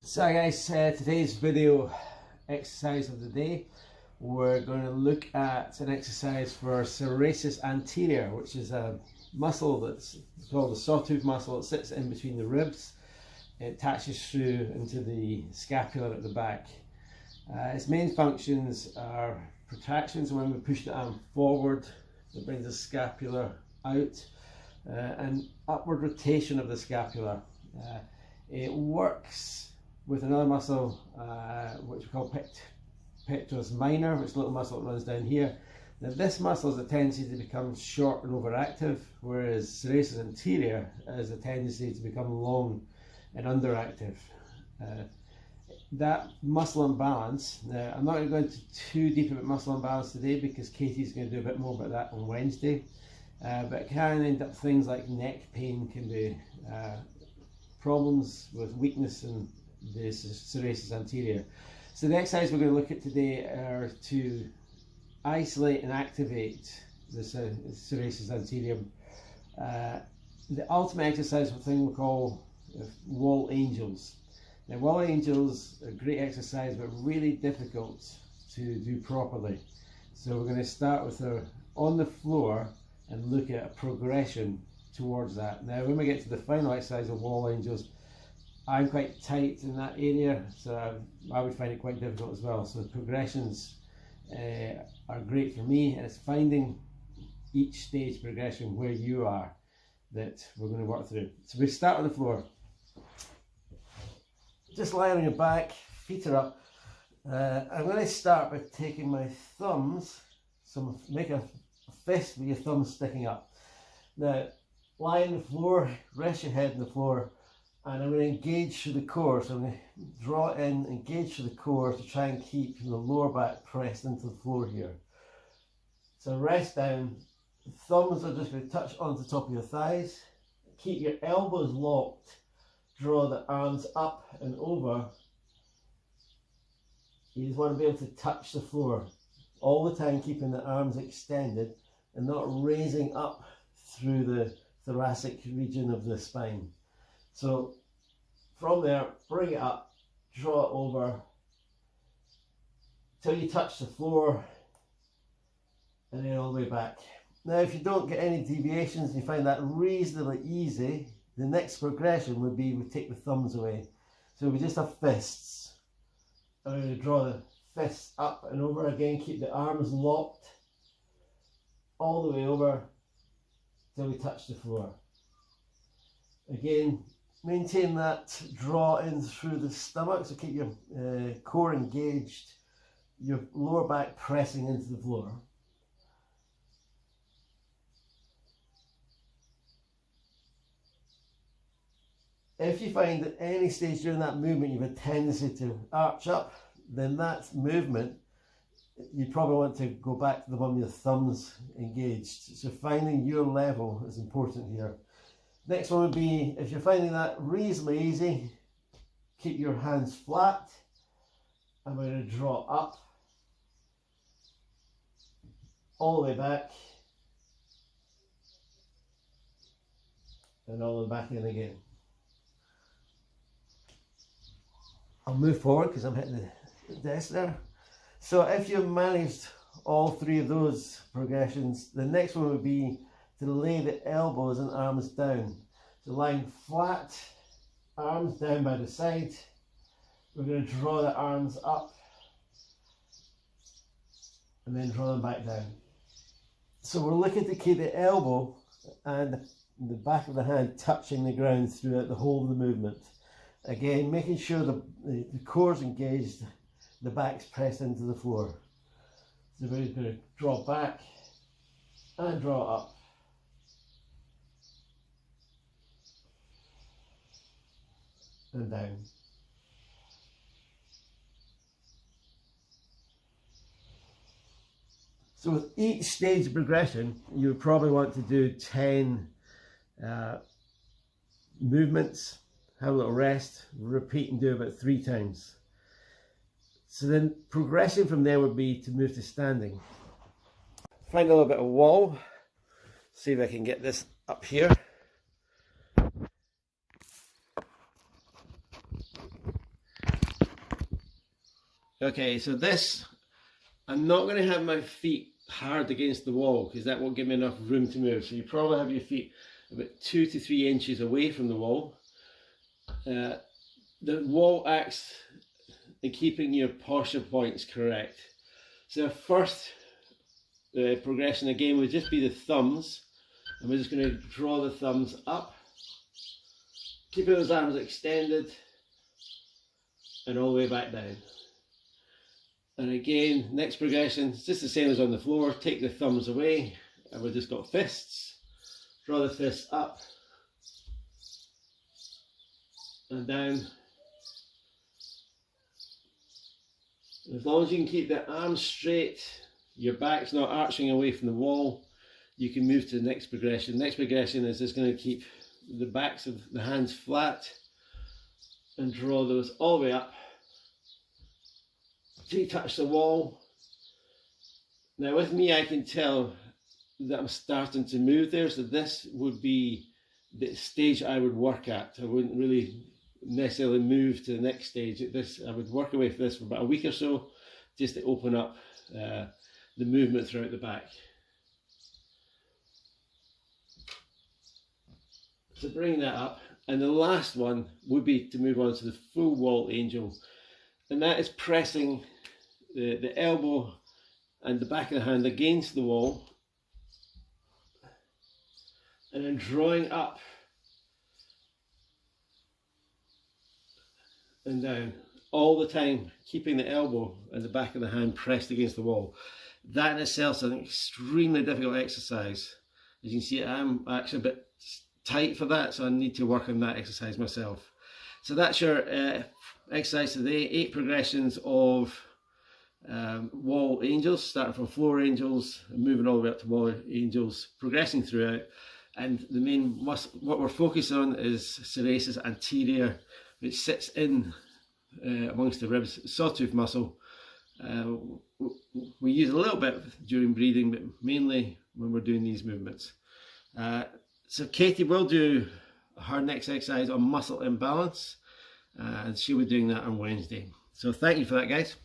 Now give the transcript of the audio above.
So guys, today's video exercise of the day, we're going to look at an exercise for serratus anterior, which is a muscle that's called the sawtooth muscle. It sits in between the ribs. It attaches through into the scapula at the back. Its main functions are protractions when we push the arm forward, it brings the scapula out, and upward rotation of the scapula. It works with another muscle which we call pectoralis minor, which is a little muscle that runs down here. Now this muscle has a tendency to become short and overactive, whereas serratus anterior has a tendency to become long and underactive. That muscle imbalance, now I'm not going to go into too deep about muscle imbalance today because Katie's going to do a bit more about that on Wednesday, but it can end up things like neck pain, can be problems with weakness in the serratus anterior. So the exercise we're going to look at today are to isolate and activate the serratus anterior. The ultimate exercise is a thing we call wall angels. Now wall angels are a great exercise but really difficult to do properly. So we're going to start with on the floor and look at a progression towards that. Now when we get to the final exercise of wall angels, I'm quite tight in that area, so I would find it quite difficult as well. So the progressions are great for me, and it's finding each stage progression where you are that we're going to work through. So we start on the floor. Just lie on your back, feet are up. I'm going to start by taking my thumbs, so make a fist with your thumbs sticking up. Now lie on the floor, rest your head on the floor, and I'm going to engage through the core. So I'm going to draw it in, engage through the core to try and keep the lower back pressed into the floor here. So rest down, the thumbs are just going to touch onto the top of your thighs. Keep your elbows locked, draw the arms up and over. You just want to be able to touch the floor all the time, keeping the arms extended and not raising up through the thoracic region of the spine. So from there, bring it up, draw it over till you touch the floor, and then all the way back. Now if you don't get any deviations and you find that reasonably easy, the next progression would be we take the thumbs away. So we just have fists. I'm going to draw the fists up and over again, keep the arms locked all the way over till we touch the floor. Again, maintain that draw in through the stomach, so keep your core engaged, your lower back pressing into the floor. If you find at any stage during that movement you have a tendency to arch up, then that movement, you probably want to go back to the one with your thumbs engaged. So finding your level is important here. Next one would be, if you're finding that reasonably easy, keep your hands flat. I'm going to draw up all the way back and all the way back in again. I'll move forward because I'm hitting the desk there. So if you've managed all three of those progressions, the next one would be to lay the elbows and arms down. So lying flat, arms down by the side. We're going to draw the arms up and then draw them back down. So we're looking to keep the elbow and the back of the hand touching the ground throughout the whole of the movement. Again, making sure the core's engaged, the back's pressed into the floor. So we're going to draw back and draw up. And down. So with each stage of progression, you would probably want to do 10 movements, have a little rest, repeat and do about 3 times. So then progression from there would be to move to standing. Find a little bit of wall, see if I can get this up here. Okay, so this, I'm not going to have my feet hard against the wall because that won't give me enough room to move. So you probably have your feet about 2 to 3 inches away from the wall. The wall acts in keeping your posture points correct. So the first progression again would just be the thumbs, and we're just going to draw the thumbs up, keeping those arms extended, and all the way back down. And again, next progression, it's just the same as on the floor. Take the thumbs away, and we've just got fists. Draw the fists up and down. As long as you can keep the arms straight, your back's not arching away from the wall, you can move to the next progression. Next progression is just going to keep the backs of the hands flat and draw those all the way up till you touch the wall. Now with me, I can tell that I'm starting to move there, so this would be the stage I would work at. I wouldn't really necessarily move to the next stage. I would work away from this for about a week or so, just to open up the movement throughout the back. So bring that up, and the last one would be to move on to the full wall angel, and that is pressing the elbow and the back of the hand against the wall, and then drawing up and down all the time, keeping the elbow and the back of the hand pressed against the wall. That in itself is an extremely difficult exercise. As you can see, I'm actually a bit tight for that, so I need to work on that exercise myself. So that's your exercise today. 8 progressions of wall angels, starting from floor angels and moving all the way up to wall angels, progressing throughout. And the main muscle, what we're focused on, is serratus anterior, which sits in amongst the ribs, sawtooth muscle. We use a little bit during breathing, but mainly when we're doing these movements. So Katie will do her next exercise on muscle imbalance, and she'll be doing that on Wednesday. So thank you for that, guys.